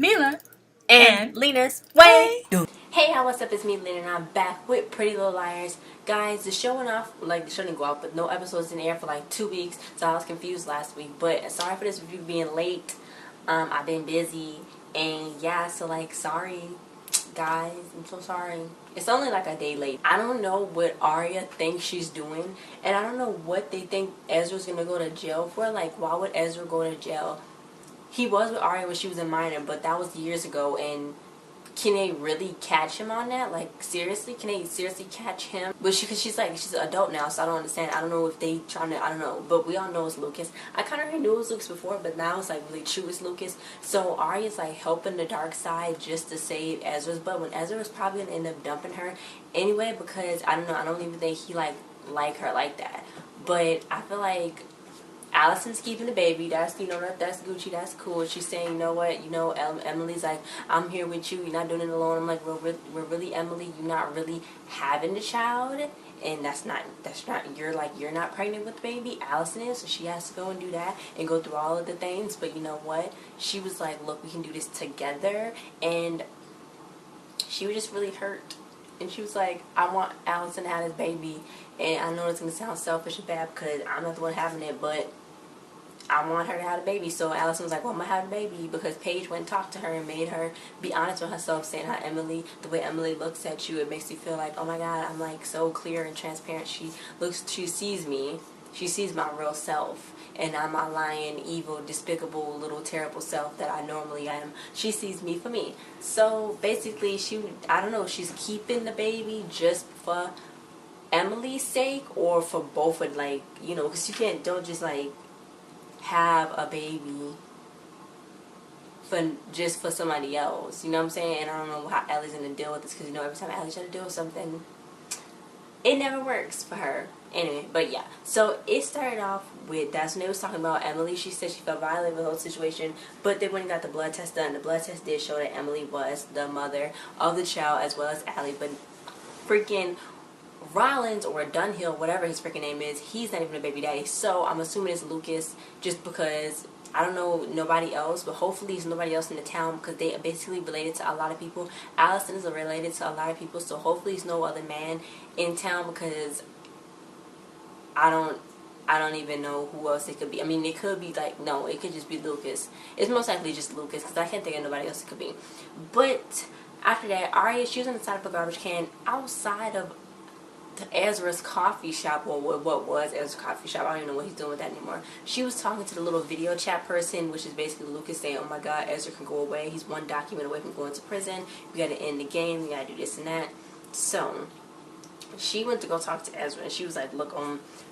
Mila and Lena's way. Hey, y'all, what's up? It's me, Lena, and I'm back with Pretty Little Liars. Guys, the show went off, the show didn't go off, but no episodes in the air for 2 weeks, so I was confused last week. But sorry for this review being late. I've been busy, and yeah, so sorry, guys. I'm so sorry. It's only a day late. I don't know what Arya thinks she's doing, and I don't know what they think Ezra's gonna go to jail for. Why would Ezra go to jail? He was with Arya when she was a minor, but that was years ago, and can they really catch him on that? Seriously? Can they seriously catch him? But because she's an adult now, so I don't understand. I don't know if they trying to, I don't know. But we all know it's Lucas. I kind of already knew it was Lucas before, but now it's really true it's Lucas. So Arya's helping the dark side just to save Ezra's butt, when Ezra was probably going to end up dumping her anyway, because, I don't know, I don't even think he like her like that. But I feel like Allison's keeping the baby. That's, that's Gucci. That's cool. She's saying, you know what, Emily's I'm here with you. You're not doing it alone. I'm like, we're really, Emily, you're not really having the child. And that's not, you're not pregnant with the baby. Allison is, so she has to go and do that and go through all of the things. But you know what? She was like, look, we can do this together. And she was just really hurt. And she was like, I want Allison to have this baby. And I know it's going to sound selfish and bad because I'm not the one having it, but I want her to have a baby. So Allison was like, well, I'm going to have a baby, because Paige went and talked to her and made her be honest with herself, saying how Emily, the way Emily looks at you, it makes you feel like, oh my God, I'm so clear and transparent. She sees me. She sees my real self. And I'm my lying, evil, despicable, little terrible self that I normally am. She sees me for me. So basically, I don't know, she's keeping the baby just for Emily's sake, or for both of, because you don't just have a baby just for somebody else, you know what I'm saying? And I don't know how Ellie's gonna deal with this, because every time Ellie's trying to deal with something, it never works for her. Anyway, but yeah, so it started off with, that's when they was talking about Emily. She said she felt violated with the whole situation, but they went and got the blood test done. The blood test did show that Emily was the mother of the child, as well as Allie, but freaking Rollins, or Dunhill, whatever his freaking name is, he's not even a baby daddy. So I'm assuming it's Lucas, just because I don't know nobody else, but hopefully it's nobody else in the town, because they are basically related to a lot of people. Allison is related to a lot of people, so hopefully it's no other man in town, because I don't even know who else it could be. I mean, it could be no, it could just be Lucas. It's most likely just Lucas, because I can't think of nobody else it could be. But after that, Arya, she was on the side of a garbage can outside of Ezra's coffee shop, or what was Ezra's coffee shop. I don't even know what he's doing with that anymore. She was talking to the little video chat person, which is basically Lucas saying, oh my God, Ezra can go away. He's one document away from going to prison. We got to end the game. We got to do this and that. So she went to go talk to Ezra, and she was like, look,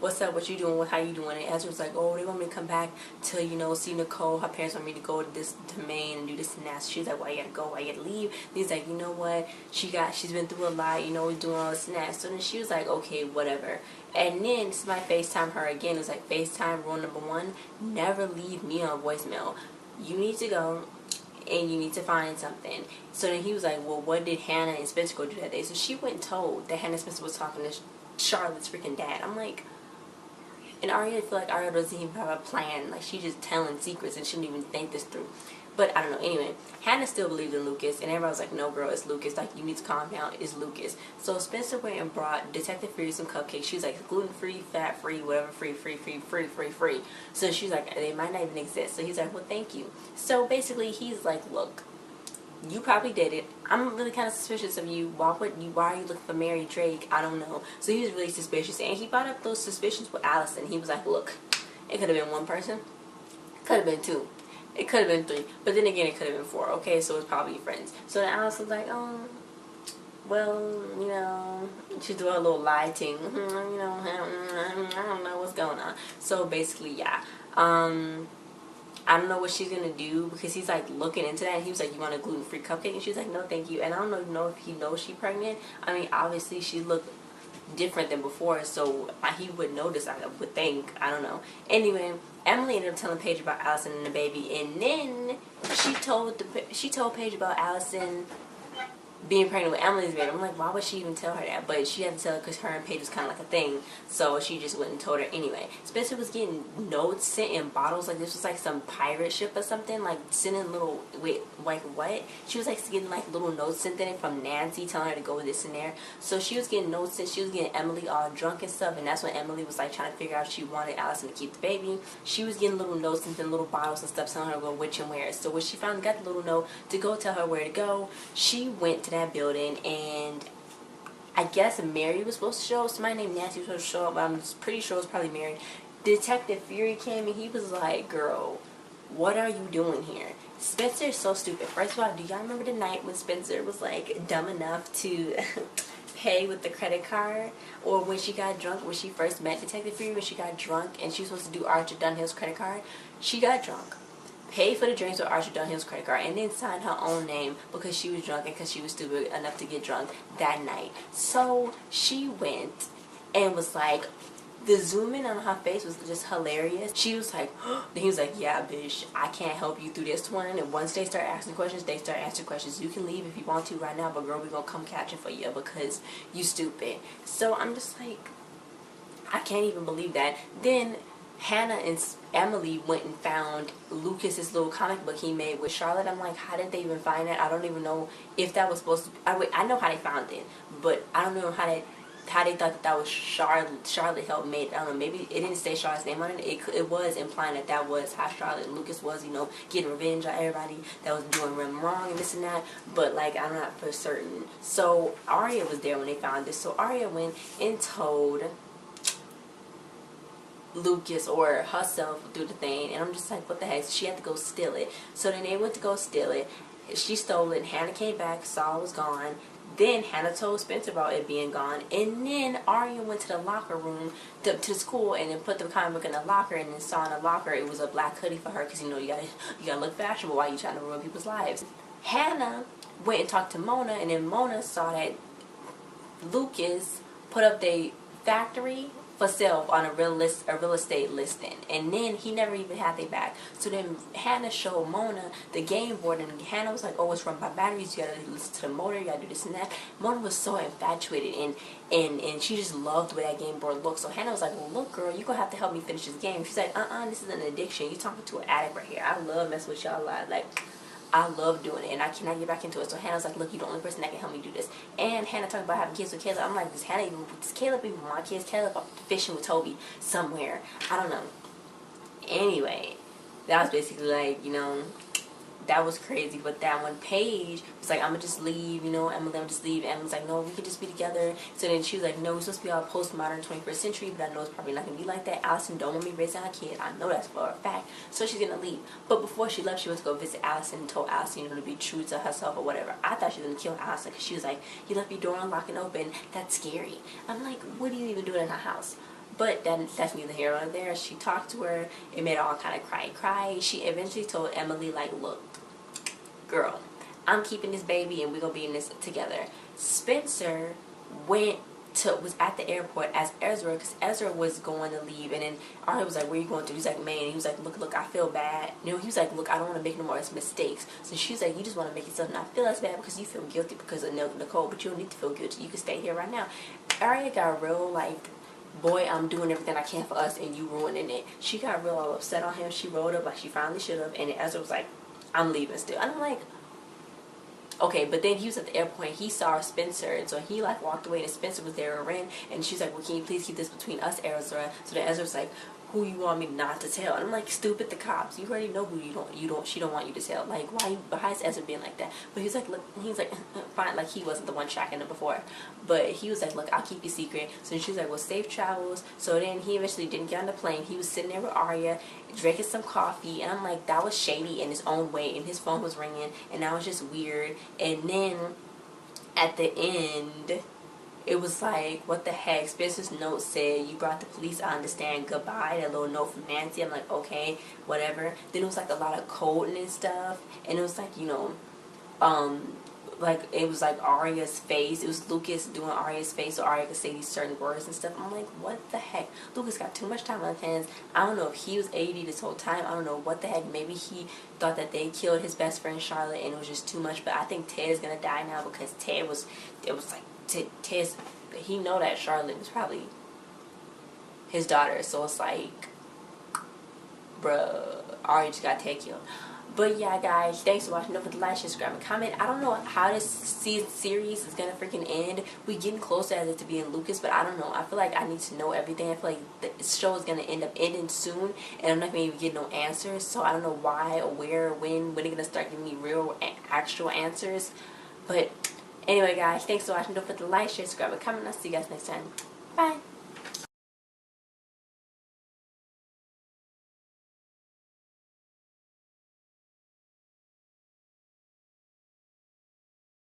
what's up, what you doing, how you doing? And Ezra was like, oh, they want me to come back to, see Nicole. Her parents want me to go to Maine and do this and that. So she's like, why you gotta go, why you gotta leave? And he's like, you know what, she's been through a lot, we're doing all this and that. So then she was like, okay, whatever. And then somebody FaceTime her again. It was like, FaceTime rule number 1, never leave me on voicemail. You need to go and you need to find something. So then he was like, well, what did Hannah and Spencer go do that day? So she went and told that Hannah and Spencer was talking to Charlotte's freaking dad. I'm like, and Arya, I feel like Arya doesn't even have a plan. She's just telling secrets and she didn't even think this through. But I don't know. Anyway, Hannah still believed in Lucas, and everybody was like, no, girl, it's Lucas. You need to calm down. It's Lucas. So Spencer went and brought Detective Free some cupcakes. She was like, gluten-free, fat-free, whatever, free. So she's like, they might not even exist. So he's like, well, thank you. So basically, he's like, look, you probably did it. I'm really kind of suspicious of you. Why are you looking for Mary Drake? I don't know. So he was really suspicious, and he brought up those suspicions with Allison. He was like, look, it could have been one person. Could have been 2. It could have been 3. But then again, it could have been 4. Okay, so it's probably your friends. So then Alice was like, oh, well, she threw a little lie thing. I don't know what's going on. So basically, yeah. I don't know what she's going to do, because he's looking into that. And he was like, you want a gluten-free cupcake? And she's like, no, thank you. And I don't know if he knows she's pregnant. I mean, obviously, she looked different than before, so he would notice, I would think. I don't know. Anyway, Emily ended up telling Paige about Allison and the baby, and then she told Paige about Allison being pregnant with Emily's baby. I'm like, why would she even tell her that? But she had to tell her because her and Paige was kind of like a thing. So she just went and told her anyway. Spencer was getting notes sent in bottles. Like this was like some pirate ship or something. Like sending little, wait, like what? She was like getting like little notes sent in from Nancy telling her to go with this and there. So she was getting notes sent. She was getting Emily all drunk and stuff. And that's when Emily was like trying to figure out if she wanted Allison to keep the baby. She was getting little notes sent in little bottles and stuff telling her to go which and where. So when she finally got the little note to go tell her where to go, she went to that building, and I guess Mary was supposed to show up. Somebody named Nancy was supposed to show up, but I'm pretty sure it was probably Mary. Detective Fury came and he was like, girl, what are you doing here? Spencer is so stupid. First of all, do y'all remember the night when Spencer was like dumb enough to pay with the credit card? Or when she got drunk, when she first met Detective Fury, when she got drunk and she was supposed to do Archer Dunhill's credit card? She got drunk, paid for the drinks with Archer Dunhill's credit card, and then signed her own name because she was drunk and because she was stupid enough to get drunk that night. So she went and was like, the zoom in on her face was just hilarious. She was like, then he was like, yeah, bitch, I can't help you through this one. And once they start asking questions, they start asking questions. You can leave if you want to right now, but girl, we're gonna come catching for you because you stupid. So I'm just like, I can't even believe that. Then Hannah and Emily went and found Lucas's little comic book he made with Charlotte. I'm like, how did they even find that? I don't even know if that was supposed to be, I know how they found it, but I don't know how they thought that was Charlotte helped made. I don't know, maybe it didn't say Charlotte's name on it. It was implying that was how Charlotte and Lucas was, you know, getting revenge on everybody that was doing them wrong and this and that, but like I'm not for certain. So Arya was there when they found this. So Arya went and told Lucas or herself do the thing, and I'm just like, what the heck? She had to go steal it. So then they went to go steal it. She stole it. Hannah came back, saw it was gone. Then Hannah told Spencer about it being gone, and then Arya went to the locker room to school and then put the comic book in the locker, and then saw in the locker it was a black hoodie for her because you know you gotta look fashionable while you trying to ruin people's lives. Hannah went and talked to Mona, and then Mona saw that Lucas put up the factory for sale on a real estate listing, and then he never even had they back. So then Hannah showed Mona the game board, and Hannah was like, oh, it's run by batteries, you gotta listen to the motor, you gotta do this and that. Mona was so infatuated, and she just loved the way that game board looked. So Hannah was like, well, look girl, you're gonna have to help me finish this game. She's like, this is an addiction, you're talking to an addict right here. I love messing with y'all a lot. Like, I love doing it, and I cannot get back into it. So Hannah's like, look, you're the only person that can help me do this. And Hannah talking about having kids with Caleb. I'm like, does Caleb even want my kids? Caleb fishing with Toby somewhere. I don't know. Anyway, that was basically like, you know, that was crazy. But that one, Paige was like, I'm gonna just leave, you know, Emily, I'm just leave. And was like, no, we can just be together. So then she was like, no, we're supposed to be all postmodern 21st century, but I know it's probably not gonna be like that. Allison don't want me raising her kid. I know that's for a fact. So she's gonna leave. But before she left, she went to go visit Allison and told Allison, you know, to be true to herself or whatever. I thought she was gonna kill Allison because she was like, you left your door unlocked and open. That's scary. I'm like, what are you even doing in her house? But that's neither here nor there. She talked to her. It made her all kind of cry. She eventually told Emily, like, look, girl, I'm keeping this baby and we're gonna be in this together. Spencer was at the airport as Ezra, because Ezra was going to leave, and then Arya was like, where you going to? He's like, man. He was like, look, I feel bad. You know, he was like, look, I don't want to make no more mistakes. So she's like, you just want to make yourself not feel as bad because you feel guilty because of Nicole, but you don't need to feel guilty. You can stay here right now. Arya got real like, boy, I'm doing everything I can for us and you ruining it. She got real all upset on him. She rolled up like she finally should have, and then Ezra was like, I'm leaving still. And I'm like, okay, but then he was at the airport and he saw Spencer, and so he like walked away and Spencer was there and ran, and she's like, well, can you please keep this between us, Ezra? So then Ezra was like, who you want me not to tell? And I'm like, stupid, the cops. You already know who she don't want you to tell. Like, why is Ezra being like that? But he's like, look, he's like, fine, like he wasn't the one tracking them before. But he was like, look, I'll keep you secret. So she's like, well, safe travels. So then he eventually didn't get on the plane. He was sitting there with Arya, drinking some coffee, and I'm like, that was shady in his own way, and his phone was ringing, and that was just weird. And then at the end, it was like, what the heck? Spencer's note said, you brought the police, I understand, goodbye. That little note from Nancy. I'm like, okay, whatever. Then it was like a lot of coding and stuff, and it was like, you know, like it was like Arya's face. It was Lucas doing Arya's face so Arya could say these certain words and stuff. I'm like, what the heck? Lucas got too much time on his hands. I don't know if he was AD this whole time. I don't know what the heck. Maybe he thought that they killed his best friend Charlotte and it was just too much. But I think Ted is gonna die now because Ted was, it was like Ted's, he know that Charlotte was probably his daughter. So it's like, bruh, Arya just got Ted killed. But yeah, guys, thanks for watching. Don't forget to like, share, subscribe, and comment. I don't know how this series is gonna freaking end. We getting closer as it to being Lucas, but I don't know. I feel like I need to know everything. I feel like the show is gonna end up ending soon, and I'm not gonna even get no answers. So I don't know why or where or when they're gonna start giving me real, actual answers. But anyway, guys, thanks for watching. Don't forget to like, share, subscribe, and comment. I'll see you guys next time. Bye.